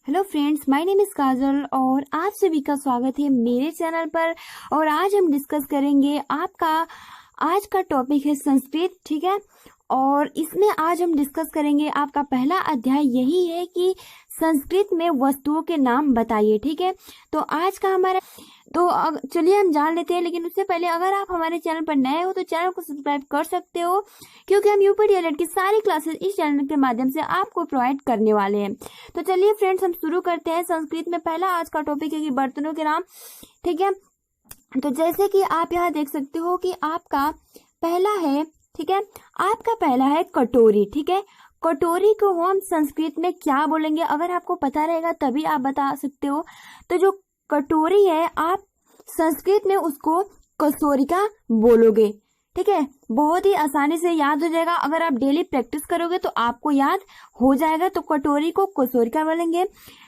Hello friends, my name is Kajal और आप सभी का स्वागत है मेरे चैनल पर। और आज हम डिस्कस करेंगे आपका आज का टॉपिक है संस्कृत, ठीक है। और इसमें आज हम डिस्कस करेंगे आपका पहला अध्याय यही है कि संस्कृत में वस्तुओं के नाम बताइए, ठीक है। तो आज का हमारा चलिए हम जान लेते हैं। लेकिन उससे पहले अगर आप हमारे चैनल पर नए हो तो चैनल को सब्सक्राइब कर सकते हो, क्योंकि हम यूपी डीएलएड की सारी क्लासेस इस चैनल के माध्यम से आपको प्रोवाइड करने वाले हैं। तो चलिए फ्रेंड्स, हम शुरू करते हैं। संस्कृत में पहला आज का टॉपिक है कि बर्तनों के नाम, ठीक है। तो जैसे कि आप यहाँ देख सकते हो कि आपका पहला है, ठीक है, आपका पहला है कटोरी, ठीक है। कटोरी को हम संस्कृत में क्या बोलेंगे, अगर आपको पता रहेगा तभी आप बता सकते हो। तो जो कटोरी है आप संस्कृत में उसको कसोरिका बोलोगे, ठीक है। बहुत ही आसानी से याद हो जाएगा, अगर आप डेली प्रैक्टिस करोगे तो आपको याद हो जाएगा। तो कटोरी को कसोरिका बोलेंगे।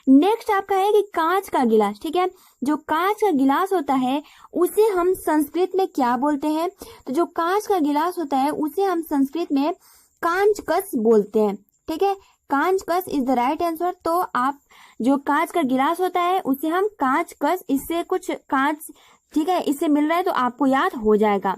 नेक्स्ट आपका है कि कांच का गिलास, ठीक है। जो कांच का गिलास होता है उसे हम संस्कृत में क्या बोलते हैं? तो जो कांच का गिलास होता है उसे हम संस्कृत में कांचकस बोलते हैं, ठीक है। कांचकस इज द राइट आंसर। तो आप जो कांच का गिलास होता है उसे हम कांचकस, इससे कुछ कांच, ठीक है, इससे मिल रहा है तो आपको याद हो जाएगा।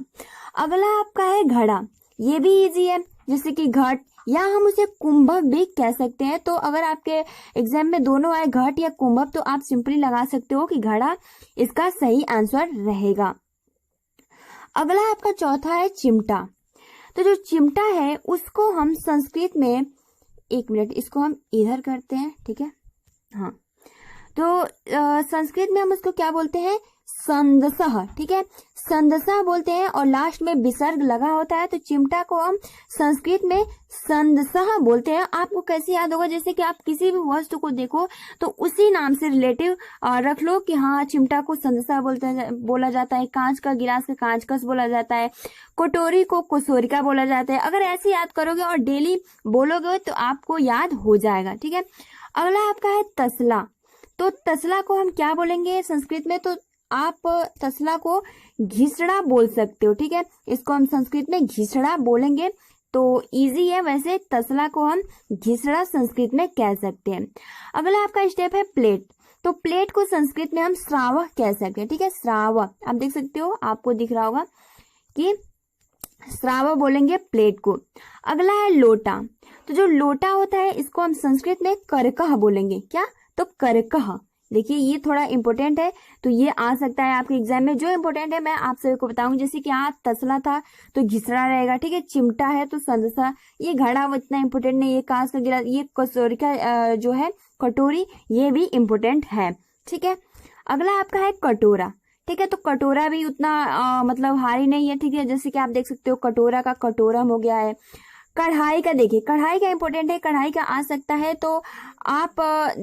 अगला आपका है घड़ा। ये भी इजी है, जैसे कि घट, या हम उसे कुंभक भी कह सकते हैं। तो अगर आपके एग्जाम में दोनों आए, घट या कुंभक, तो आप सिंपली लगा सकते हो कि घड़ा इसका सही आंसर रहेगा। अगला आपका चौथा है चिमटा। तो जो चिमटा है उसको हम संस्कृत में, एक मिनट, इसको हम इधर करते हैं, ठीक है। हाँ, तो संस्कृत में हम उसको क्या बोलते हैं? संदसह, ठीक है, संदसह बोलते हैं। और लास्ट में विसर्ग लगा होता है, तो चिमटा को हम संस्कृत में संदसह बोलते हैं। आपको कैसे याद होगा? जैसे कि आप किसी भी वस्तु को देखो तो उसी नाम से रिलेटिव रख लो कि हाँ, चिमटा को संदसह बोला जाता है, कांच का गिलास का कांचकस बोला जाता है, कटोरी को कसोरिका बोला जाता है। अगर ऐसे याद करोगे और डेली बोलोगे तो आपको याद हो जाएगा, ठीक है। अगला आपका है तसला। तो तसला को हम क्या बोलेंगे संस्कृत में? तो आप तसला को घिसड़ा बोल सकते हो, ठीक है। इसको हम संस्कृत में घिसड़ा बोलेंगे। तो इजी है, वैसे तसला को हम घिसड़ा संस्कृत में कह सकते हैं। अगला आपका स्टेप है प्लेट। तो प्लेट को संस्कृत में हम श्रावक कह सकते हैं, ठीक है, श्रावक। आप देख सकते हो, आपको दिख रहा होगा कि श्रावक बोलेंगे प्लेट को। अगला है लोटा। तो जो लोटा होता है इसको हम संस्कृत में करकह बोलेंगे। क्या? तो करकह। देखिए, ये थोड़ा इंपॉर्टेंट है, तो ये आ सकता है आपके एग्जाम में। जो इंपॉर्टेंट है मैं आप सभी को बताऊंगी। जैसे कि यहाँ तसला था तो घिसड़ा रहेगा, ठीक है। चिमटा है तो संदसा। ये घड़ा वो इतना इंपॉर्टेंट नहीं, ये कांच का गिलास, ये कसोरी का जो है कटोरी, ये भी इंपॉर्टेंट है, ठीक है। अगला आपका है कटोरा, ठीक है। तो कटोरा भी उतना मतलब भारी नहीं है, ठीक है। जैसे कि आप देख सकते हो कटोरा का कटोरम हो गया है। कढ़ाई का, देखिए कढ़ाई का इंपॉर्टेंट है, कढ़ाई का आ सकता है। तो आप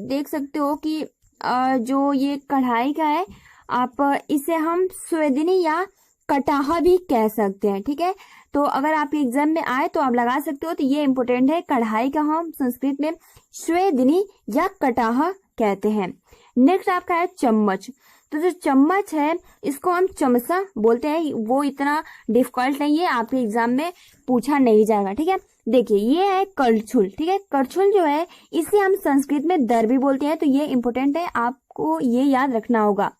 देख सकते हो कि जो ये कढ़ाई का है, आप इसे हम स्वेदिनी या कटाहा भी कह सकते हैं, ठीक है। तो अगर आपके एग्जाम में आए तो आप लगा सकते हो। तो ये इंपॉर्टेंट है, कढ़ाई का हम संस्कृत में स्वेदिनी या कटाहा कहते हैं। नेक्स्ट आपका है चम्मच। तो जो चम्मच है इसको हम चमचा बोलते हैं। वो इतना डिफिकल्ट नहीं है, आपके एग्जाम में पूछा नहीं जाएगा, ठीक है। देखिए, ये है करछुल, ठीक है। करछुल जो है इसे हम संस्कृत में दर्बी बोलते हैं। तो ये इंपॉर्टेंट है, आपको ये याद रखना होगा।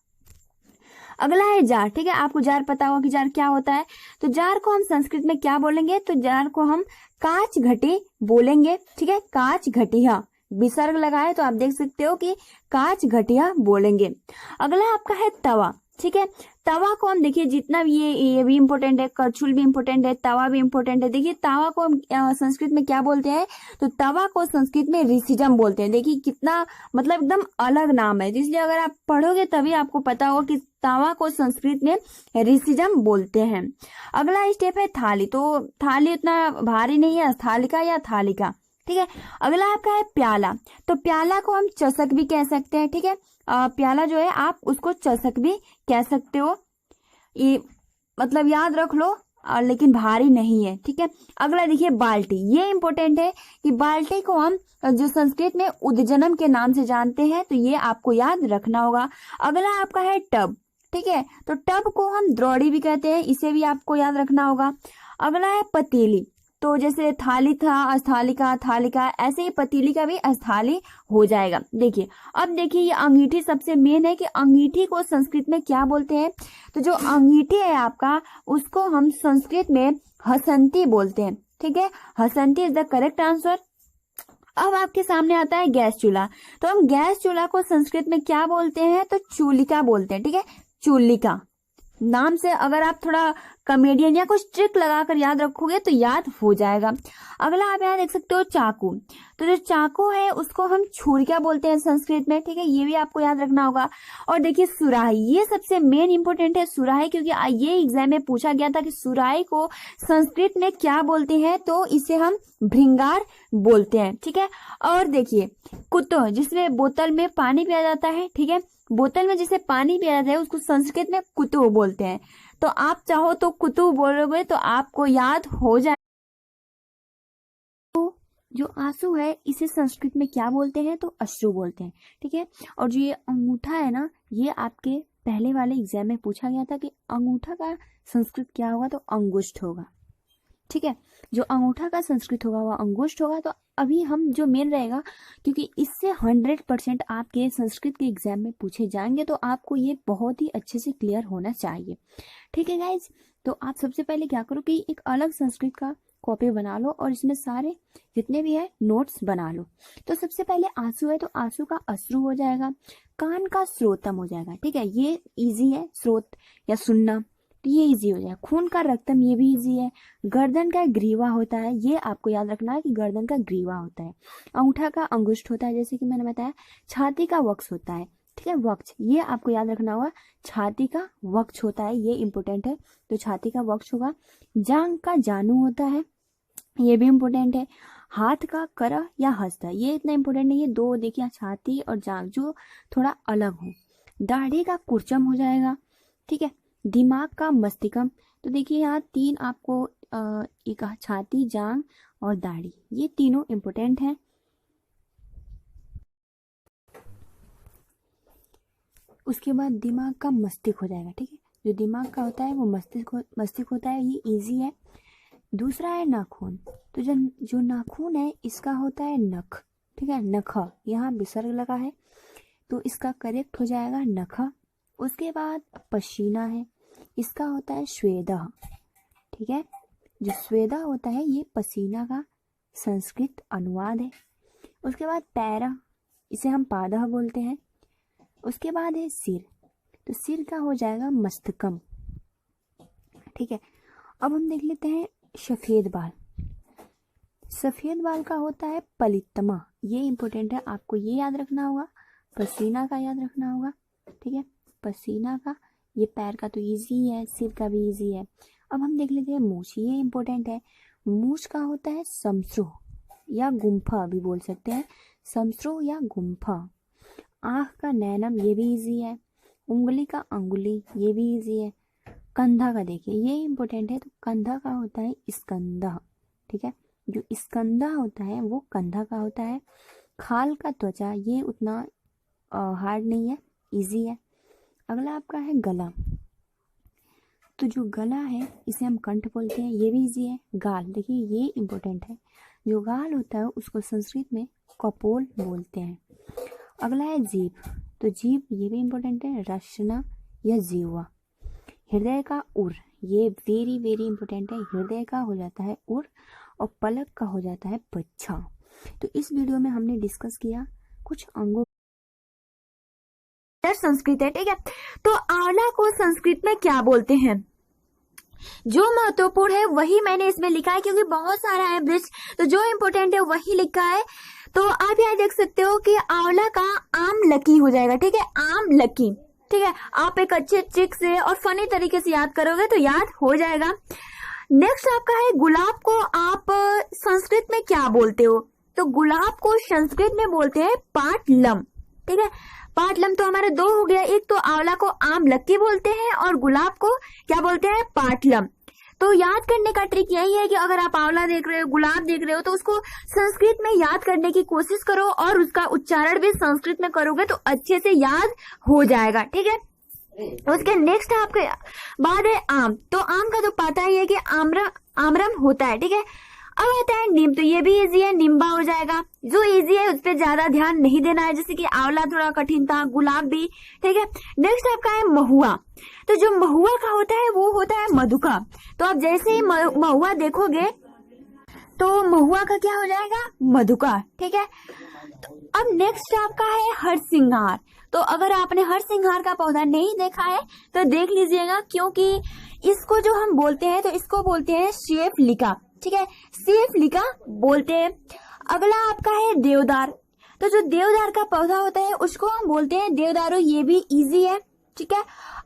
अगला है जार, ठीक है। आपको जार पता होगा कि जार क्या होता है। तो जार को हम संस्कृत में क्या बोलेंगे? तो जार को हम कांच घटी बोलेंगे, ठीक है। कांच घटिया, विसर्ग लगाए तो आप देख सकते हो कि कांच घटिया बोलेंगे। अगला आपका है तवा, ठीक है। तवा को हम, देखिए जितना भी ये भी इंपॉर्टेंट है, करछुल भी इंपॉर्टेंट है, तवा भी इंपॉर्टेंट है। देखिए तवा को हम संस्कृत में क्या बोलते हैं? तो तवा को संस्कृत में रिसिजम बोलते हैं। देखिए कितना मतलब एकदम अलग नाम है, इसलिए अगर आप पढ़ोगे तभी आपको पता होगा कि तवा को संस्कृत में रिसिजम बोलते हैं। अगला स्टेप है थाली। तो थाली उतना भारी नहीं है, थालिका या थालिका, ठीक है। अगला आपका है प्याला। तो प्याला को हम चषक भी कह सकते हैं, ठीक है। प्याला जो है आप उसको चषक भी कह सकते हो। ये मतलब याद रख लो, लेकिन भारी नहीं है, ठीक है। अगला देखिए बाल्टी। ये इंपॉर्टेंट है कि बाल्टी को हम जो संस्कृत में उद्जनम के नाम से जानते हैं, तो ये आपको याद रखना होगा। अगला आपका है टब, ठीक है। तो टब को हम द्रोणी भी कहते हैं, इसे भी आपको याद रखना होगा। अगला है पतीली। तो जैसे थाली था, अस्थालिका, थालिका, ऐसे ही पतीली का भी अस्थाली हो जाएगा। देखिए, अब देखिए ये अंगीठी सबसे मेन है कि अंगीठी को संस्कृत में क्या बोलते हैं। तो जो अंगीठी है आपका, उसको हम संस्कृत में हसंती बोलते हैं। ठीक है, हसंती इज द करेक्ट आंसर। अब आपके सामने आता है गैस चूल्हा। तो हम गैस चूल्हा को संस्कृत में क्या बोलते हैं, तो चूलिका बोलते हैं। ठीक है, चूलिका नाम से अगर आप थोड़ा कॉमेडियन या कुछ ट्रिक लगाकर याद रखोगे तो याद हो जाएगा। अगला आप यहाँ देख सकते हो चाकू। तो जो चाकू है उसको हम छुरिया बोलते हैं संस्कृत में। ठीक है, ये भी आपको याद रखना होगा। और देखिए सुराही, ये सबसे मेन इंपॉर्टेंट है सुराही, क्योंकि ये एग्जाम में पूछा गया था कि सुराही को संस्कृत में क्या बोलते हैं, तो इसे हम भृंगार बोलते हैं। ठीक है, और देखिए कुत्तो, जिसमें बोतल में पानी पिया जाता है। ठीक है, बोतल में जिसे पानी पिया जाता है उसको संस्कृत में कुतु बोलते हैं। तो आप चाहो तो कुतु बोलोगे तो आपको याद हो जाए। तो जो आंसू है इसे संस्कृत में क्या बोलते हैं, तो अश्रु बोलते हैं। ठीक है, और जो ये अंगूठा है ना, ये आपके पहले वाले एग्जाम में पूछा गया था कि अंगूठा का संस्कृत क्या होगा, तो अंगुष्ठ होगा। ठीक है, जो अंगूठा का संस्कृत होगा वह अंगुष्ठ होगा। तो अभी हम जो मेन रहेगा, क्योंकि इससे 100% आपके संस्कृत के एग्जाम में पूछे जाएंगे, तो आपको ये बहुत ही अच्छे से क्लियर होना चाहिए। ठीक है गाइज, तो आप सबसे पहले क्या करो कि एक अलग संस्कृत का कॉपी बना लो और इसमें सारे जितने भी है नोट्स बना लो। तो सबसे पहले आंसू है, तो आंसू का अश्रु हो जाएगा। कान का स्रोतम हो जाएगा। ठीक है, ये इजी है, स्रोत या सुनना, तो ये इजी हो जाएगा। खून का रक्तम, ये भी इजी है। गर्दन का ग्रीवा होता है, ये आपको याद रखना है कि गर्दन का ग्रीवा होता है। अंगूठा का अंगुष्ठ होता है, जैसे कि मैंने बताया। छाती का वक्ष होता है। ठीक है, वक्ष, ये आपको याद रखना होगा, छाती का वक्ष होता है, ये इंपॉर्टेंट है। तो छाती का वक्ष होगा। जांग का जानू होता है, ये भी इंपॉर्टेंट है। हाथ का कर या हस्त, ये इतना इंपॉर्टेंट नहीं है। दो देखिए, छाती और जांग जो थोड़ा अलग हो। दाढ़ी का कुर्चम हो जाएगा। ठीक है, दिमाग का मस्तिष्कम। तो देखिए यहाँ तीन आपको एक छाती, जांग और दाढ़ी, ये तीनों इंपॉर्टेंट हैं। उसके बाद दिमाग का मस्तिष्क हो जाएगा। ठीक है, जो दिमाग का होता है वो मस्तिष्क होता है, ये इजी है। दूसरा है नाखून। तो जो नाखून है इसका होता है नख। ठीक है, नख, यहाँ विसर्ग लगा है तो इसका करेक्ट हो जाएगा नख। उसके बाद पसीना है, इसका होता है स्वेदा। ठीक है, जो स्वेदा होता है ये पसीना का संस्कृत अनुवाद है। उसके बाद पैरा, इसे हम पादः बोलते हैं। उसके बाद है सिर, तो सिर का हो जाएगा मस्तकम। ठीक है, अब हम देख लेते हैं सफेद बाल। सफेद बाल का होता है पलित्तमा, ये इंपॉर्टेंट है, आपको ये याद रखना होगा। पसीना का याद रखना होगा। ठीक है, पसीना का, ये पैर का तो इजी है, सिर का भी इजी है। अब हम देख लेते हैं मूछ, ये इंपॉर्टेंट है। मूछ का होता है समश्रु या गुम्फा भी बोल सकते हैं, समश्रु या गुम्फा। आँख का नैनम, ये भी इजी है। उंगली का अंगुली, ये भी इजी है। कंधा का देखिए, ये इंपॉर्टेंट है, तो कंधा का होता है स्कंधा। ठीक है, जो स्कंधा होता है वो कंधा का होता है। खाल का त्वचा, ये उतना हार्ड नहीं है, इजी है। अगला आपका है गला। तो जो गला है इसे हम कंठ बोलते हैं, ये भी इजी है। गाल, देखिए ये इंपॉर्टेंट है, जो गाल होता है उसको संस्कृत में कपोल बोलते हैं। अगला है जीभ। तो जीभ, ये भी इंपॉर्टेंट है, रसना या जीवा। हृदय का उर, ये वेरी वेरी इंपॉर्टेंट है, हृदय का हो जाता है उर और पलक का हो जाता है बच्छा। तो इस वीडियो में हमने डिस्कस किया कुछ अंगों संस्कृत है। ठीक है, तो आंवला को संस्कृत में क्या बोलते हैं, जो महत्वपूर्ण है वही मैंने इसमें लिखा है, क्योंकि बहुत सारा है ब्रिज, तो जो इम्पोर्टेंट है वही लिखा है। तो आप यहाँ देख सकते हो कि आंवला का आम लकी हो जाएगा। ठीक है, आम लकी। ठीक है, आप एक अच्छे ट्रिक से और फनी तरीके से याद करोगे तो याद हो जाएगा। नेक्स्ट आपका है गुलाब को आप संस्कृत में क्या बोलते हो, तो गुलाब को संस्कृत में बोलते हैं पाटलम। ठीक है, पाटलम तो हमारे दो हो गया, एक तो आंवला को आम लक्की बोलते हैं और गुलाब को क्या बोलते हैं, पाटलम। तो याद करने का ट्रिक यही है कि अगर आप आंवला देख रहे हो, गुलाब देख रहे हो, तो उसको संस्कृत में याद करने की कोशिश करो और उसका उच्चारण भी संस्कृत में करोगे तो अच्छे से याद हो जाएगा। ठीक है, उसके नेक्स्ट आपके बाद है आम। तो आम का तो पता ही है कि आम्रम होता है। ठीक है, अब आता है नीम, तो ये भी इजी है, निम्बा हो जाएगा। जो इजी है उस पर ज्यादा ध्यान नहीं देना है, जैसे कि आंवला थोड़ा कठिन था, गुलाब भी, ठीक है। नेक्स्ट आपका है महुआ। तो जो महुआ का होता है वो होता है मधुका। तो आप जैसे ही महुआ देखोगे तो महुआ का क्या हो जाएगा, मधुका, ठीक है। तो अब नेक्स्ट आपका है हरसिंगार। तो अगर आपने हरसिंगार का पौधा नहीं देखा है तो देख लीजिएगा, क्योंकि इसको जो हम बोलते हैं तो इसको बोलते हैं शेफलिका, ठीक है, शेफलिका बोलते हैं। अगला आपका है देवदार। तो जो देवदार का पौधा होता है उसको हम बोलते हैं देवदारू, ये भी इजी है, ठीक है।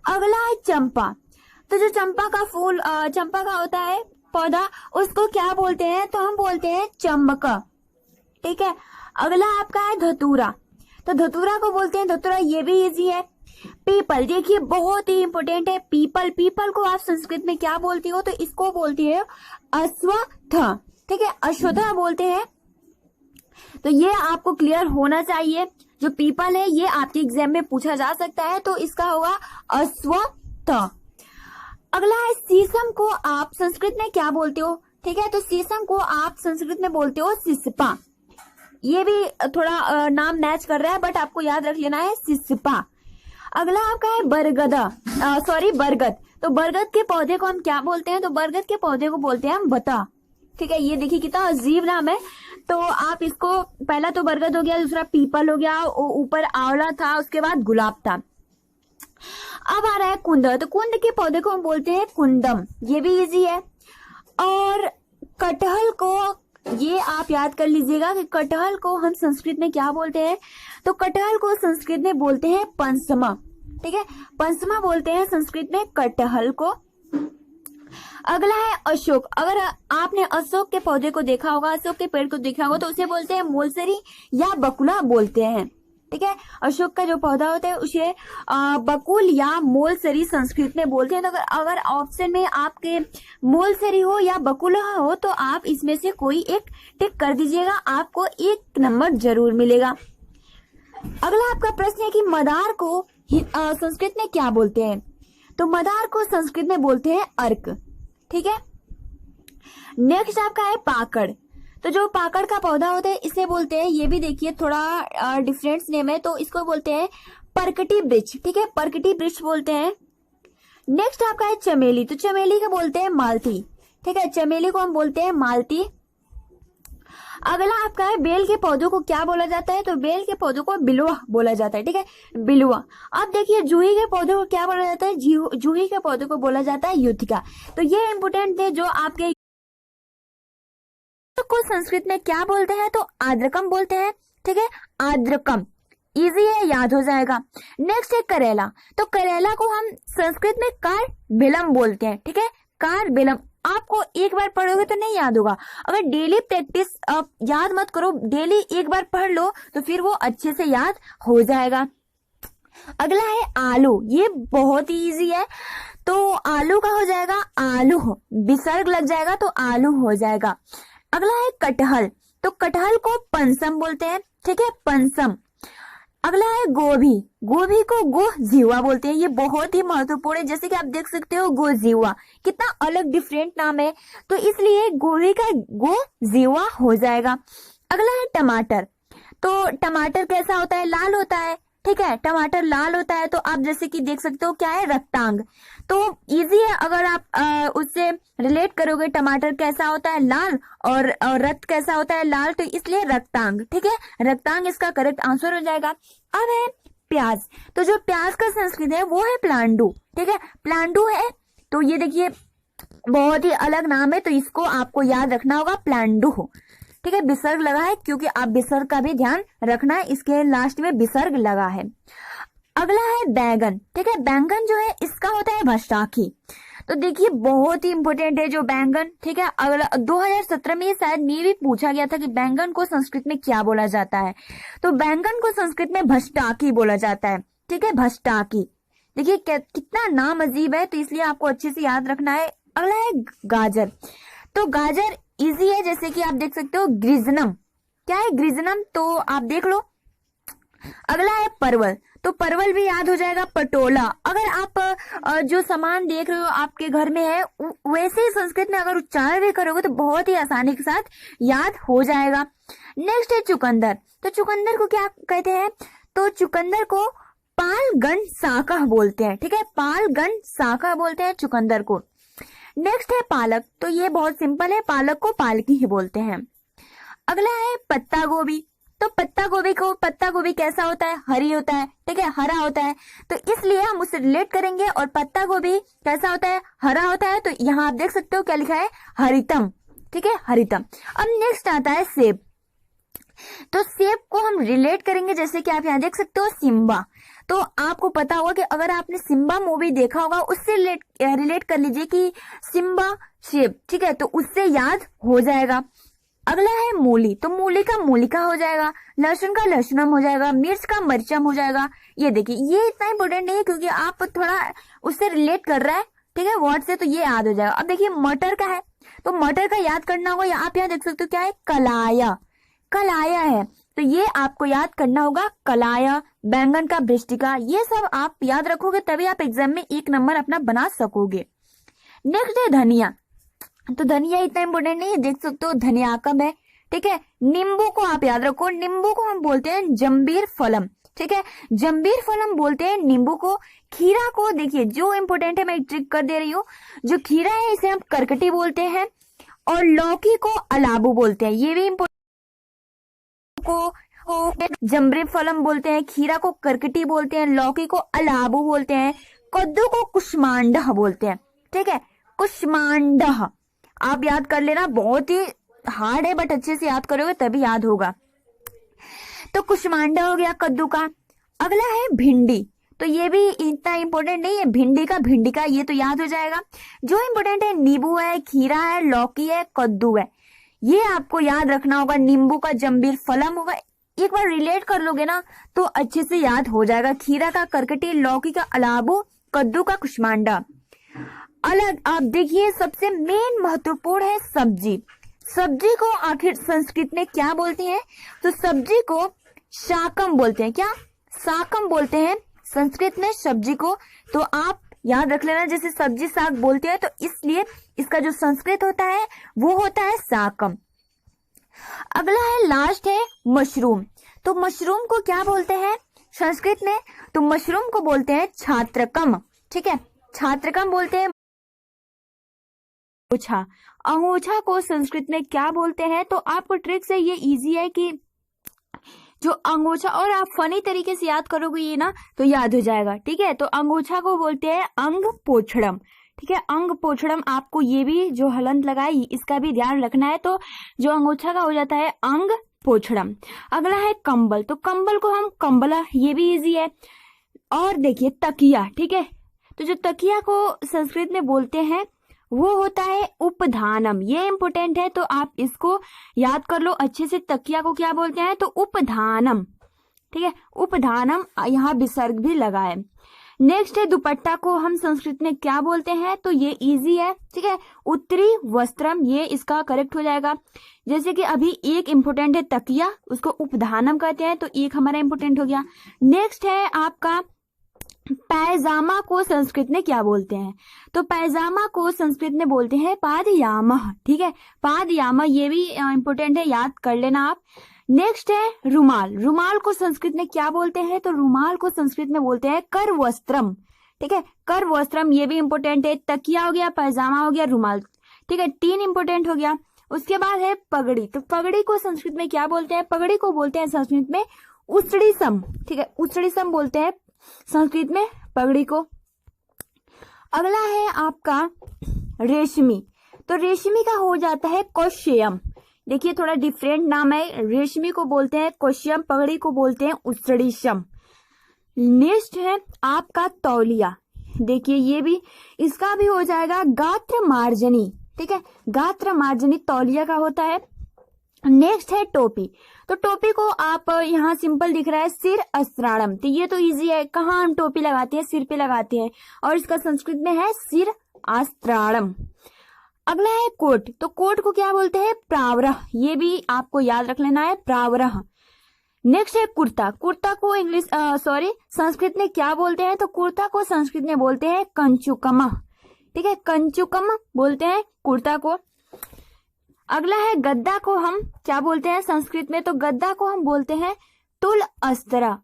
अगला है चंपा। तो जो चंपा का फूल, चंपा का होता है पौधा, उसको क्या बोलते हैं, तो हम बोलते हैं चंबका, ठीक है। अगला आपका है धतूरा। तो धतूरा को बोलते हैं धतूरा, ये भी इजी है। पीपल, देखिए बहुत ही इंपोर्टेंट है पीपल। पीपल को आप संस्कृत में क्या बोलती हो, तो इसको बोलती है अश्वत्थ, ठीक है, अश्वत्थ बोलते हैं। तो ये आपको क्लियर होना चाहिए। जो पीपल है ये आपके एग्जाम में पूछा जा सकता है, तो इसका होगा अश्वत्थ। अगला है शीशम को आप संस्कृत में क्या बोलते हो, ठीक है। तो शीशम को आप संस्कृत में बोलते हो सिसपा। ये भी थोड़ा नाम मैच कर रहा है, बट आपको याद रख लेना है सिसपा। अगला आपका है बरगद। तो बरगद के पौधे को हम क्या बोलते हैं, तो बरगद के पौधे को बोलते हैं हम बता, ठीक है। ये देखिए कितना अजीब नाम है। तो आप इसको, पहला तो बरगद हो गया, दूसरा पीपल हो गया, ऊपर आंवला था, उसके बाद गुलाब था। अब आ रहा है कुंद। तो कुंद के पौधे को हम बोलते हैं कुंदम, ये भी इजी है। और कटहल को, ये आप याद कर लीजिएगा कि कटहल को हम संस्कृत में क्या बोलते हैं, तो कटहल को संस्कृत में बोलते हैं पंसमा, ठीक है, पंसमा बोलते हैं संस्कृत में कटहल को। अगला है अशोक। अगर आपने अशोक के पौधे को देखा होगा, अशोक के पेड़ को देखा होगा, तो उसे बोलते हैं मोलसरी या बकुला बोलते हैं, ठीक है। अशोक का जो पौधा होता है उसे बकुल या मोलसरी संस्कृत में बोलते हैं। तो अगर ऑप्शन में आपके मोलसरी हो या बकुला हो तो आप इसमें से कोई एक टिक कर दीजिएगा, आपको 1 नंबर जरूर मिलेगा। अगला आपका प्रश्न है कि मदार को संस्कृत में क्या बोलते हैं, तो मदार को संस्कृत में बोलते हैं अर्क, ठीक है। नेक्स्ट आपका है पाकड़। तो जो पाकड़ का पौधा होता है इसे बोलते हैं, ये भी देखिए थोड़ा डिफरेंट नेम है, तो इसको बोलते हैं परकटी वृक्ष, ठीक है, परकटी वृक्ष बोलते हैं। नेक्स्ट आपका है चमेली। तो चमेली को बोलते हैं मालती, ठीक है, चमेली को हम बोलते हैं मालती। अगला आपका है बेल के पौधों को क्या बोला जाता है, तो बेल के पौधों को बिलुआ बोला जाता है, ठीक है, बिलुआ। अब देखिए जूही के पौधों को क्या बोला जाता है, जूही के पौधों को बोला जाता है युथिका। तो ये इंपोर्टेंट है जो आपके को संस्कृत में क्या बोलते हैं, तो आद्रकम बोलते हैं, ठीक है, आद्रकम, इजी है, याद हो जाएगा। नेक्स्ट है करेला। तो करेला को हम संस्कृत में कार बेलम बोलते हैं, ठीक है, कार बेलम। आपको एक बार पढ़ोगे तो नहीं याद होगा, अगर डेली प्रैक्टिस याद मत करो, डेली एक बार पढ़ लो तो फिर वो अच्छे से याद हो जाएगा। अगला है आलू। ये बहुत ही इजी है, तो आलू का हो जाएगा आलू, विसर्ग लग जाएगा तो आलू हो जाएगा। अगला है कटहल। तो कटहल को पंसम बोलते हैं, ठीक है, पंसम। अगला है गोभी। गोभी को गोजीवा बोलते हैं, ये बहुत ही महत्वपूर्ण है, जैसे कि आप देख सकते हो गोजीवा, कितना अलग डिफरेंट नाम है, तो इसलिए गोभी का गोजीवा हो जाएगा। अगला है टमाटर। तो टमाटर कैसा होता है, लाल होता है, ठीक है, टमाटर लाल होता है। तो आप जैसे कि देख सकते हो क्या है, रक्तांग। तो इजी है, अगर आप उससे रिलेट करोगे, टमाटर कैसा होता है, लाल, और रक्त कैसा होता है, लाल, तो इसलिए रक्तांग, ठीक है, रक्तांग इसका करेक्ट आंसर हो जाएगा। अब है प्याज। तो जो प्याज का संस्कृत है वो है प्लांडू, ठीक है, प्लांडू है। तो ये देखिए बहुत ही अलग नाम है, तो इसको आपको याद रखना होगा, प्लांडू, ठीक है, विसर्ग लगा है, क्योंकि आप विसर्ग का भी ध्यान रखना है, इसके लास्ट में विसर्ग लगा है। अगला है बैंगन, ठीक है, बैंगन जो है इसका होता है भस्टाखी। तो देखिए बहुत ही इंपोर्टेंट है जो बैंगन, ठीक है। अगला 2017 में शायद ये भी पूछा गया था कि बैंगन को संस्कृत में क्या बोला जाता है, तो बैंगन को संस्कृत में भस्टाखी बोला जाता है, ठीक है, भस्टाखी। देखिए कितना नाम अजीब है, तो इसलिए आपको अच्छे से याद रखना है। अगला है गाजर। तो गाजर इजी है, जैसे कि आप देख सकते हो ग्रिजनम, क्या है ग्रिजनम, तो आप देख लो। अगला है परवल। तो परवल भी याद हो जाएगा पटोला। अगर आप जो सामान देख रहे हो आपके घर में है वैसे ही संस्कृत में अगर उच्चारण भी करोगे तो बहुत ही आसानी के साथ याद हो जाएगा। नेक्स्ट है चुकंदर। तो चुकंदर को क्या कहते हैं? तो चुकंदर को पालगन शाखा बोलते हैं, ठीक है, पालगन शाखा बोलते हैं चुकंदर को। नेक्स्ट है पालक। तो ये बहुत सिंपल है, पालक को पालकी ही बोलते हैं। अगला है पत्ता गोभी। तो पत्ता गोभी कैसा होता है? हरी होता है, ठीक है, हरा होता है, तो इसलिए हम उससे रिलेट करेंगे। और पत्ता गोभी कैसा होता है? हरा होता है, तो यहाँ आप देख सकते हो क्या लिखा है? हरितम, ठीक है, हरितम। अब नेक्स्ट आता है सेब। तो सेब को हम रिलेट करेंगे, जैसे कि आप यहाँ देख सकते हो सिम्बा। तो आपको पता होगा कि अगर आपने सिम्बा मूवी देखा होगा उससे रिलेट कर लीजिए कि सिम्बा सेब, ठीक है, तो उससे याद हो जाएगा। अगला है मूली। तो मूली का मूलिका हो जाएगा, लहसुन का लहसुनम हो जाएगा, मिर्च का मिर्चम हो जाएगा। ये देखिए, ये इतना इंपॉर्टेंट नहीं है क्योंकि आप थोड़ा उससे रिलेट कर रहा है, ठीक है, वर्ड से, तो ये याद हो जाएगा। अब देखिए मटर का है, तो मटर का याद करना होगा, आप यहाँ देख सकते हो क्या है? कलाया, कलाया है, तो ये आपको याद करना होगा, कलाया। बैंगन का भृष्टिका, ये सब आप याद रखोगे तभी आप एग्जाम में 1 नंबर अपना बना सकोगे। नेक्स्ट है धनिया। तो धनिया इतना इंपॉर्टेंट नहीं है, देख सकते हो धनिया कब है, ठीक है। नींबू को आप याद रखो, नींबू को हम बोलते हैं जंबीर फलम, ठीक है, जंबीर फलम बोलते हैं नींबू को। खीरा को देखिए, जो इंपॉर्टेंट है मैं ट्रिक कर दे रही हूँ, जो खीरा है इसे हम करकटी बोलते हैं, और लौकी को अलाबू बोलते हैं, ये भी इम्पोर्टेंट को जंबीर फलम बोलते हैं, खीरा को करकटी बोलते हैं, लौकी को अलाबू बोलते हैं, कद्दू को कुष्मांडा बोलते हैं, ठीक है, कुष्मांडा। आप याद कर लेना, बहुत ही हार्ड है बट अच्छे से याद करोगे तभी याद होगा। तो कुष्मांडा हो गया कद्दू का। अगला है भिंडी। तो ये भी इतना इंपॉर्टेंट नहीं है, भिंडी का ये तो याद हो जाएगा। जो इंपॉर्टेंट है नींबू है, खीरा है, लौकी है, कद्दू है, ये आपको याद रखना होगा। नींबू का जंबीर फलम होगा, एक बार रिलेट कर लोगे ना तो अच्छे से याद हो जाएगा। खीरा का करकटी, लौकी का अलाबू, कद्दू का कुष्मांडा। अलग आप देखिए, सबसे मेन महत्वपूर्ण है सब्जी। सब्जी को आखिर संस्कृत में क्या बोलते हैं? तो सब्जी को शाकम बोलते हैं। क्या? शाकम बोलते हैं संस्कृत में सब्जी को। तो आप याद रख लेना, जैसे सब्जी साग बोलते हैं तो इसलिए इसका जो संस्कृत होता है वो होता है शाकम। अगला है लास्ट है मशरूम। तो मशरूम को क्या बोलते हैं संस्कृत में? तो मशरूम को बोलते हैं छात्रकम, ठीक है, छात्रकम बोलते हैं। अंगोछा, अंगोछा को संस्कृत में क्या बोलते हैं? तो आपको ट्रिक से ये इजी है कि जो अंगोछा, और आप फनी तरीके से याद करोगे ये ना तो याद हो जाएगा, ठीक है। तो अंगोछा को बोलते हैं अंग पोछड़म, ठीक है, अंग पोछड़म। आपको ये भी जो हलंत लगाई इसका भी ध्यान रखना है। तो जो अंगोछा का हो जाता है अंग पोछड़म। अगला है कंबल। तो कंबल को हम कंबला, ये भी इजी है। और देखिए तकिया, ठीक है, तो जो तकिया को संस्कृत में बोलते हैं वो होता है उपधानम। ये इंपोर्टेंट है तो आप इसको याद कर लो अच्छे से। तकिया को क्या बोलते हैं? तो उपधानम, ठीक है, उपधानम, यहाँ विसर्ग भी लगा है। नेक्स्ट है दुपट्टा को हम संस्कृत में क्या बोलते हैं? तो ये इजी है, ठीक है, उत्तरी वस्त्रम, ये इसका करेक्ट हो जाएगा। जैसे कि अभी एक इंपोर्टेंट है तकिया, उसको उपधानम कहते हैं, तो एक हमारा इंपोर्टेंट हो गया। नेक्स्ट है आपका पैजामा को संस्कृत में क्या बोलते हैं? तो पैजामा को संस्कृत में बोलते हैं पादयामा, ठीक है, पादयामा, ये भी इंपोर्टेंट है, याद कर लेना आप। नेक्स्ट है रुमाल। रुमाल को संस्कृत में क्या बोलते हैं? तो रुमाल को संस्कृत में बोलते हैं करवस्त्रम, ठीक है, करवस्त्रम, ये भी इंपोर्टेंट है। तकिया हो गया, पैजामा हो गया, रुमाल, ठीक है, 3 इंपोर्टेंट हो गया। उसके बाद है पगड़ी। तो पगड़ी को संस्कृत में क्या बोलते हैं? पगड़ी को बोलते हैं संस्कृत में उचड़ीसम, ठीक है, उचड़ीसम बोलते हैं संस्कृत में पगड़ी को। अगला है आपका रेशमी। तो रेशमी का हो जाता है कौशयम। देखिए थोड़ा डिफरेंट नाम है, रेशमी को बोलते हैं कौशयम, पगड़ी को बोलते हैं उचड़ीसम। नेक्स्ट है आपका तौलिया। देखिए ये भी, इसका भी हो जाएगा गात्र मार्जनी, ठीक है, गात्र मार्जनी तौलिया का होता है। नेक्स्ट है टोपी। तो टोपी को आप यहाँ सिंपल दिख रहा है सिर अस्त्राणम, तो ये तो इजी है, कहाँ हम टोपी लगाते हैं? सिर पे लगाते हैं, और इसका संस्कृत में है सिर अस्त्राणम। अगला है कोट। तो कोट को क्या बोलते हैं? प्रावरह, ये भी आपको याद रख लेना है, प्रावरह। नेक्स्ट है कुर्ता। कुर्ता को संस्कृत में क्या बोलते हैं? तो कुर्ता को संस्कृत में बोलते हैं कंचुकम। ठीक है, कंचुकम बोलते हैं कुर्ता को। अगला है गद्दा को हम क्या बोलते हैं संस्कृत में? तो गद्दा को हम बोलते हैं तुल अस्त्र।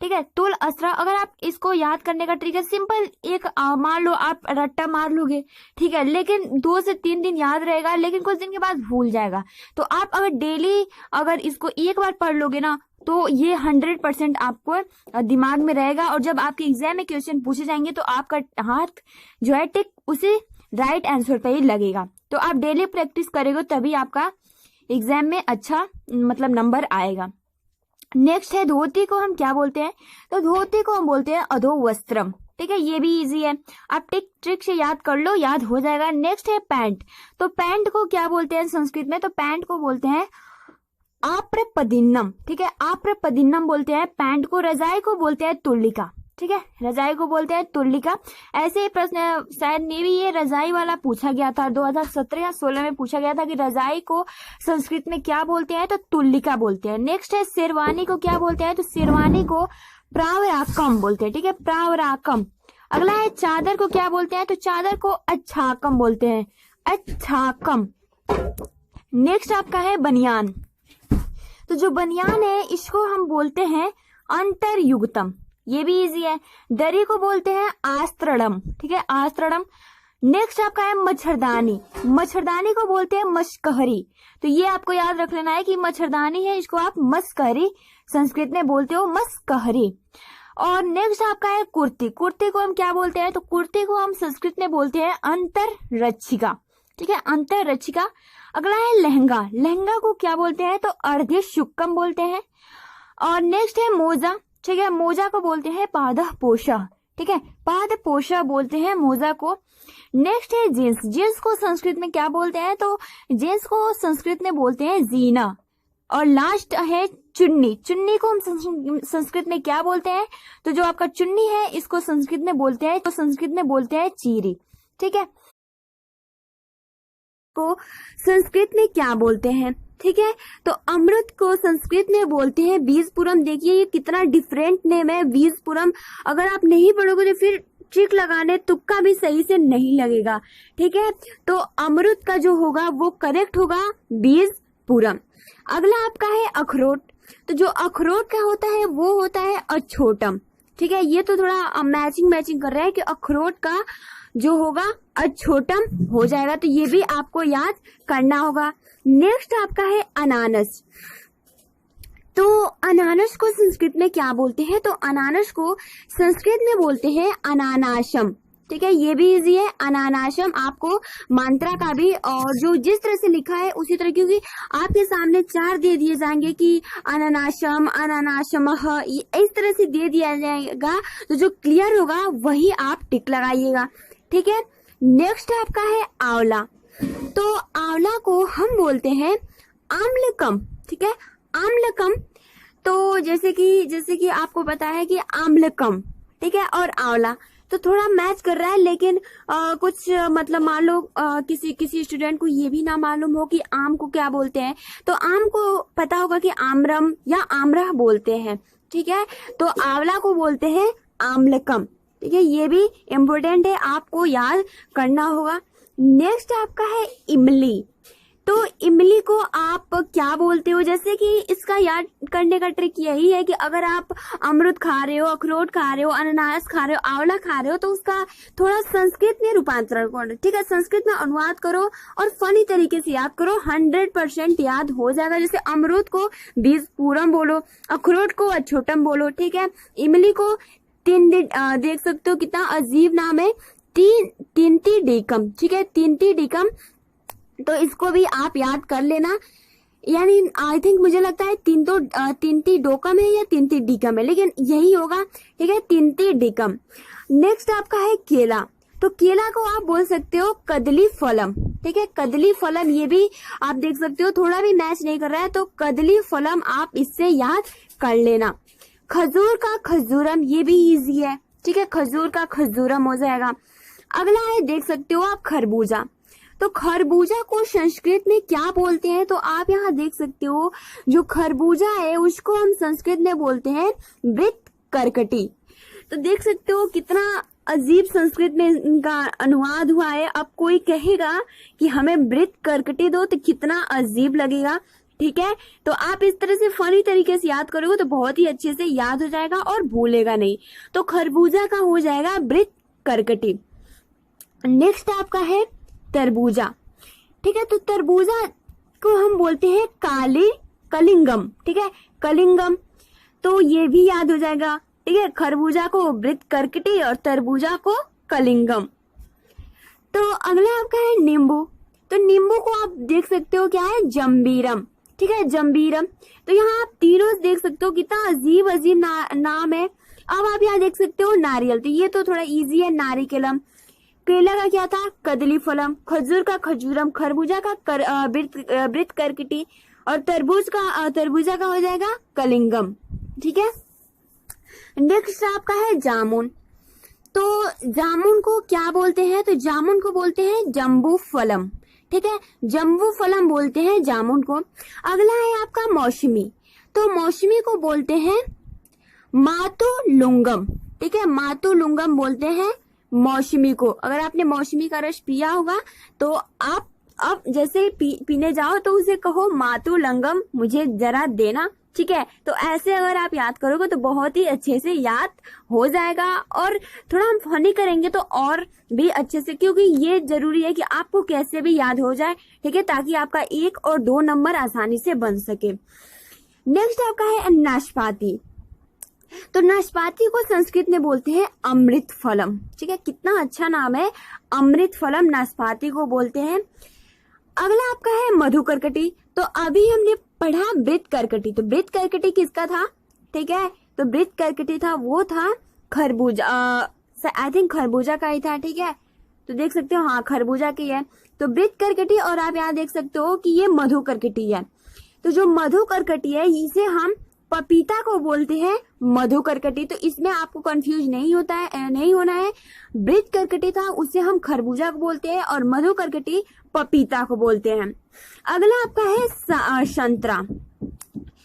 ठीक है, तुल अस्त्र। अगर आप इसको याद करने का ट्रिक है सिंपल, एक मान लो आप रट्टा मार लोगे, ठीक है, लेकिन 2 से 3 दिन याद रहेगा, लेकिन कुछ दिन के बाद भूल जाएगा। तो आप अगर डेली अगर इसको एक बार पढ़ लोगे ना, तो ये 100% आपको दिमाग में रहेगा, और जब आपके एग्जाम में क्वेश्चन पूछे जाएंगे तो आपका हाथ जो है टिक उसी राइट आंसर पे ही लगेगा। तो आप डेली प्रैक्टिस करेंगे तभी आपका एग्जाम में अच्छा मतलब नंबर आएगा। नेक्स्ट है धोती को हम क्या बोलते हैं? तो धोती को हम बोलते हैं अधोवस्त्रम। ठीक है, ये भी इजी है, आप ट्रिक से याद कर लो, याद हो जाएगा। नेक्स्ट है पैंट। तो पैंट को क्या बोलते हैं संस्कृत में? तो पैंट को बोलते हैं आप्रपदिन्नम। ठीक है, आप्रपदिन्नम बोलते हैं पैंट को। रजाई को बोलते हैं तुल्लिका। ठीक है, रजाई को बोलते हैं तुल्लिका। ऐसे ही प्रश्न शायद मे भी ये रजाई वाला पूछा गया था 2017 या 16 में पूछा गया था कि रजाई को संस्कृत में क्या बोलते हैं? तो तुल्लिका बोलते हैं। नेक्स्ट है शेरवानी को क्या बोलते हैं? तो शेरवानी को प्रावराकम बोलते हैं। ठीक है, प्रावराकम। अगला है चादर को क्या बोलते हैं? तो चादर को अच्छाकम बोलते हैं, अच्छाकम। नेक्स्ट आपका है बनियान। तो जो बनियान है इसको हम बोलते हैं अंतरयुगतम, ये भी इजी है। दरी को बोलते हैं आस्त्रडम। ठीक है, आस्त्रडम। नेक्स्ट आपका है मच्छरदानी। मच्छरदानी को बोलते हैं मस्कहरी। तो ये आपको याद रख लेना है कि मच्छरदानी है, इसको आप मस्कहरी संस्कृत में बोलते हो, मस्कहरी। और नेक्स्ट आपका है कुर्ती। कुर्ती को हम क्या बोलते हैं? तो कुर्ती को हम संस्कृत में बोलते हैं अंतररक्षिका। ठीक है, अंतररक्षिका। अगला है लहंगा। लहंगा को क्या बोलते हैं? तो अर्धशुक्कम बोलते हैं। और नेक्स्ट है मोजा। ठीक है, मोजा को बोलते हैं पादपोषा। ठीक है, पादपोषा बोलते हैं मोजा को। नेक्स्ट है जींस। जींस को संस्कृत में क्या बोलते हैं? तो जींस को संस्कृत में बोलते हैं जीना। और लास्ट है चुन्नी। चुन्नी को हम संस्कृत में क्या बोलते हैं? तो जो आपका चुन्नी है इसको संस्कृत में बोलते हैं, तो संस्कृत में बोलते हैं चीरी। ठीक है, को संस्कृत में क्या बोलते हैं? ठीक है, तो अमृत को संस्कृत में बोलते हैं बीजपुरम। देखिए ये कितना डिफरेंट नेम है, बीजपुरम। अगर आप नहीं पढ़ोगे तो फिर ट्रिक लगाने तुक्का भी सही से नहीं लगेगा। ठीक है, तो अमृत का जो होगा वो करेक्ट होगा बीजपुरम। अगला आपका है अखरोट। तो जो अखरोट का होता है वो होता है अछोटम। ठीक है, ये तो थोड़ा मैचिंग कर रहा है कि अखरोट का जो होगा अछोटम हो जाएगा, तो ये भी आपको याद करना होगा। नेक्स्ट आपका है अनानस। तो अनानस को संस्कृत में क्या बोलते हैं? तो अनानस को संस्कृत में बोलते हैं अनानाशम। ठीक है, ये भी इजी है, अनानाशम। आपको मात्रा का भी और जो जिस तरह से लिखा है उसी तरह, क्योंकि आपके सामने 4 दे दिए जाएंगे कि अनानाशम, अनानाशमः, इस तरह से दे दिया जाएगा, तो जो क्लियर होगा वही आप टिक लगाइएगा। ठीक है, नेक्स्ट आपका है आंवला। तो आंवला को हम बोलते हैं आम्लकम। ठीक है, आम्लकम। तो जैसे कि आपको पता है कि आम्लकम, ठीक है, और आंवला तो थोड़ा मैच कर रहा है, लेकिन कुछ मतलब मान लो किसी स्टूडेंट को ये भी ना मालूम हो कि आम को क्या बोलते हैं। तो आम को पता होगा कि आम्रम या आम्रह बोलते हैं। ठीक है, तो आंवला को बोलते हैं आम्लकम। ठीक है, ये भी इम्पोर्टेंट है, आपको याद करना होगा। नेक्स्ट आपका है इमली। तो इमली को आप क्या बोलते हो? जैसे कि इसका याद करने का ट्रिक यही है कि अगर आप अमरूद खा रहे हो, अखरोट खा रहे हो, अनानास खा रहे हो, आंवला खा रहे हो, तो उसका थोड़ा संस्कृत में रूपांतरण करो। ठीक है, संस्कृत में अनुवाद करो और फनी तरीके से याद करो, 100% याद हो जाएगा। जैसे अमरूद को बीजपुरम बोलो, अखरोट को अछोटम बोलो। ठीक है, इमली को देख सकते हो कितना अजीब नाम है, तिंती डीकम। ठीक है, तिंती डीकम, तो इसको भी आप याद कर लेना। यानी आई थिंक मुझे लगता है तिंती डोकम है या तिंती डीकम है, लेकिन यही होगा। ठीक है, तिंती डीकम। नेक्स्ट आपका है केला। तो केला को आप बोल सकते हो कदली फलम। ठीक है, कदली फलम, ये भी आप देख सकते हो, थोड़ा भी मैच नहीं कर रहा है तो कदली फलम आप इससे याद कर लेना। खजूर का खजूरम, ये भी इजी है। ठीक है, खजूर का खजूरम हो जाएगा। अगला है देख सकते हो आप खरबूजा। तो खरबूजा को संस्कृत में क्या बोलते हैं? तो आप यहाँ देख सकते हो, जो खरबूजा है उसको हम संस्कृत में बोलते हैं वृत्तकर्कटी। तो देख सकते हो कितना अजीब संस्कृत में इनका अनुवाद हुआ है। अब कोई कहेगा कि हमें वृत्तकर्कटी दो तो कितना अजीब लगेगा, ठीक है। तो आप इस तरह से फनी तरीके से याद करोगे तो बहुत ही अच्छे से याद हो जाएगा और भूलेगा नहीं। तो खरबूजा का हो जाएगा वृत्तकर्कटी। नेक्स्ट आपका है तरबूजा, ठीक है। तो तरबूजा को हम बोलते हैं कलिंगम, ठीक है, कलिंगम। तो ये भी याद हो जाएगा, ठीक है। खरबूजा को वृत्तकर्कटी और तरबूजा को कलिंगम। तो अगला आपका है नींबू। तो नींबू को आप देख सकते हो क्या है, जम्बीरम, ठीक है, जम्बीरम। तो यहाँ आप तीनों देख सकते हो कितना अजीब अजीब नाम है। अब आप यहाँ देख सकते हो नारियल, तो ये तो थोड़ा इजी है, नारिकेलम। केला का क्या था, कदलीफलम। खजूर का खजूरम। खरबूजा का वृत्तकर्कटी और तरबूजा का हो जाएगा कलिंगम, ठीक है। नेक्स्ट आपका है जामुन। तो जामुन को क्या बोलते हैं? तो जामुन को बोलते हैं जम्बू फलम, ठीक है, जम्बू फलम बोलते हैं जामुन को। अगला है आपका मौसमी। तो मौसमी को बोलते हैं मातुलुंगम, ठीक है, मातुलुंगम बोलते हैं मौसमी को। अगर आपने मौसमी का रस पिया होगा तो आप अब जैसे पीने जाओ तो उसे कहो मातुलंगम मुझे जरा देना, ठीक है। तो ऐसे अगर आप याद करोगे तो बहुत ही अच्छे से याद हो जाएगा। और थोड़ा हम फनी करेंगे तो और भी अच्छे से, क्योंकि ये जरूरी है कि आपको कैसे भी याद हो जाए, ठीक है, ताकि आपका 1 और 2 नंबर आसानी से बन सके। नेक्स्ट आपका है नाशपाती। तो नाशपाती को संस्कृत में बोलते हैं अमृत फलम, ठीक है, कितना अच्छा नाम है, अमृत फलम नाशपाती को बोलते हैं। अगला आपका है मधुकर्कटी। तो अभी हमने पढ़ा वृत्तकर्कटी। तो वृत्तकर्कटी किसका था, ठीक है, तो वृत्तकर्कटी था वो था खरबूजा, आई थिंक खरबूजा का ही था, ठीक है। तो देख सकते हो हाँ खरबूजा की है। तो वृत्तकर्कटी और आप यहाँ देख सकते हो कि ये मधुकर्कटी है। तो जो मधुकर्कटी है इसे हम पपीता को बोलते हैं मधुकर्कटी। तो इसमें आपको कंफ्यूज नहीं होना है। वृत्तकर्कटी था उसे हम खरबूजा को बोलते हैं और मधुकर्कटी पपीता को बोलते हैं। अगला आपका है संतरा।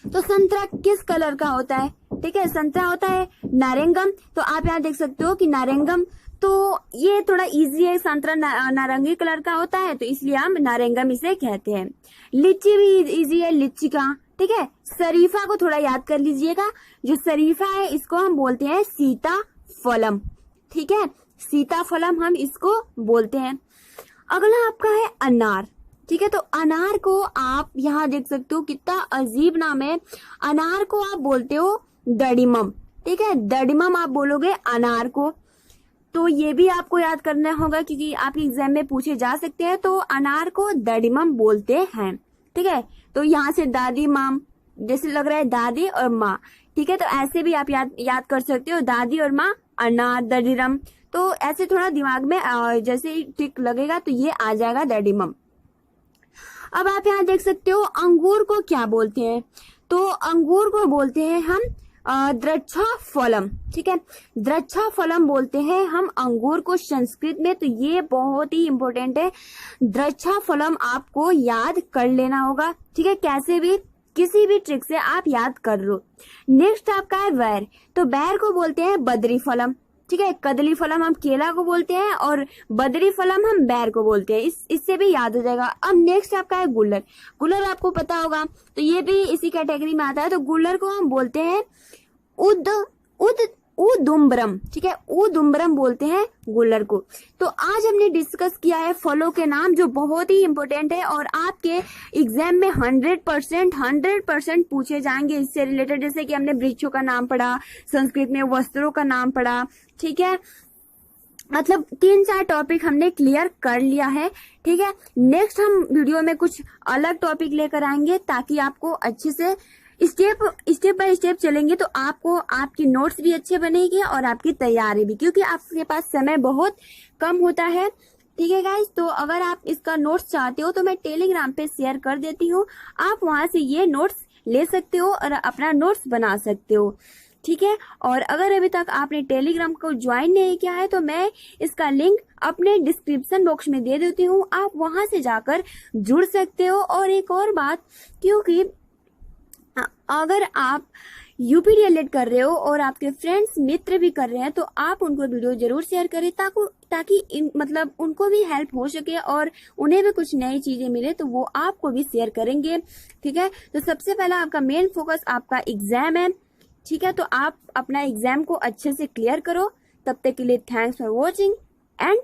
तो संतरा किस कलर का होता है, ठीक है, संतरा होता है नारंगम। तो आप यहाँ देख सकते हो कि नारंगम, तो ये थोड़ा इजी है, संतरा नारंगी कलर का होता है तो इसलिए हम नारंगम इसे कहते हैं। लीची भी इजी है, लीची का, ठीक है। शरीफा को थोड़ा याद कर लीजिएगा, जो शरीफा है इसको हम बोलते हैं सीताफलम, ठीक है, सीताफलम हम इसको बोलते हैं। अगला आपका है अनार, ठीक है। तो अनार को आप यहाँ देख सकते हो कितना अजीब नाम है, अनार को आप बोलते हो दडिमम, ठीक है, दडिमम आप बोलोगे अनार को। तो ये भी आपको याद करना होगा क्योंकि आपके एग्जाम में पूछे जा सकते हैं। तो अनार को दडिमम बोलते हैं, ठीक है। तो यहाँ से दादी माम जैसे लग रहा है दादी और माँ, ठीक है। तो ऐसे भी आप याद कर सकते हो, दादी और माँ, अनार, दडिमम। तो ऐसे थोड़ा दिमाग में जैसे ही टिक लगेगा तो ये आ जाएगा दडिमम। अब आप यहाँ देख सकते हो अंगूर को क्या बोलते हैं। तो अंगूर को बोलते हैं हम द्रक्षा फलम, ठीक है, द्रक्षा फलम बोलते हैं हम अंगूर को संस्कृत में। तो ये बहुत ही इंपॉर्टेंट है, द्रक्षा फलम आपको याद कर लेना होगा, ठीक है, कैसे भी किसी भी ट्रिक से आप याद कर लो। नेक्स्ट आपका है बैर। तो बैर को बोलते हैं बदरी फलम, ठीक है, कदली फलम हम केला को बोलते हैं और बदरी फलम हम बैर को बोलते हैं। इससे भी याद हो जाएगा। अब नेक्स्ट आपका है गुल्लर। गुल्लर आपको पता होगा, तो ये भी इसी कैटेगरी में आता है। तो गुल्लर को हम बोलते हैं उदुम्बरम, ठीक है, उदुम्बरम बोलते हैं गुल्लर को। तो आज हमने डिस्कस किया है फलों के नाम जो बहुत ही इंपॉर्टेंट है और आपके एग्जाम में 100% पूछे जाएंगे इससे रिलेटेड। जैसे कि हमने वृक्षों का नाम पढ़ा, संस्कृत में वस्त्रों का नाम पढ़ा, ठीक है, मतलब 3-4 टॉपिक हमने क्लियर कर लिया है, ठीक है। नेक्स्ट हम वीडियो में कुछ अलग टॉपिक लेकर आएंगे ताकि आपको अच्छे से स्टेप बाय स्टेप चलेंगे तो आपको आपकी नोट्स भी अच्छे बनेगी और आपकी तैयारी भी, क्योंकि आपके पास समय बहुत कम होता है, ठीक है गाइस। तो अगर आप इसका नोट्स चाहते हो तो मैं टेलीग्राम पे शेयर कर देती हूँ, आप वहां से ये नोट्स ले सकते हो और अपना नोट्स बना सकते हो, ठीक है। और अगर अभी तक आपने टेलीग्राम को ज्वाइन नहीं किया है तो मैं इसका लिंक अपने डिस्क्रिप्शन बॉक्स में दे देती हूँ, आप वहां से जाकर जुड़ सकते हो। और एक और बात, क्योंकि अगर आप यूपीडीएलएड कर रहे हो और आपके फ्रेंड्स मित्र भी कर रहे हैं तो आप उनको वीडियो जरूर शेयर करें ताकि मतलब उनको भी हेल्प हो सके और उन्हें भी कुछ नई चीजें मिले तो वो आपको भी शेयर करेंगे, ठीक है। तो सबसे पहला आपका मेन फोकस आपका एग्जाम है, ठीक है। तो आप अपना एग्जाम को अच्छे से क्लियर करो। तब तक के लिए थैंक्स फॉर वॉचिंग एंड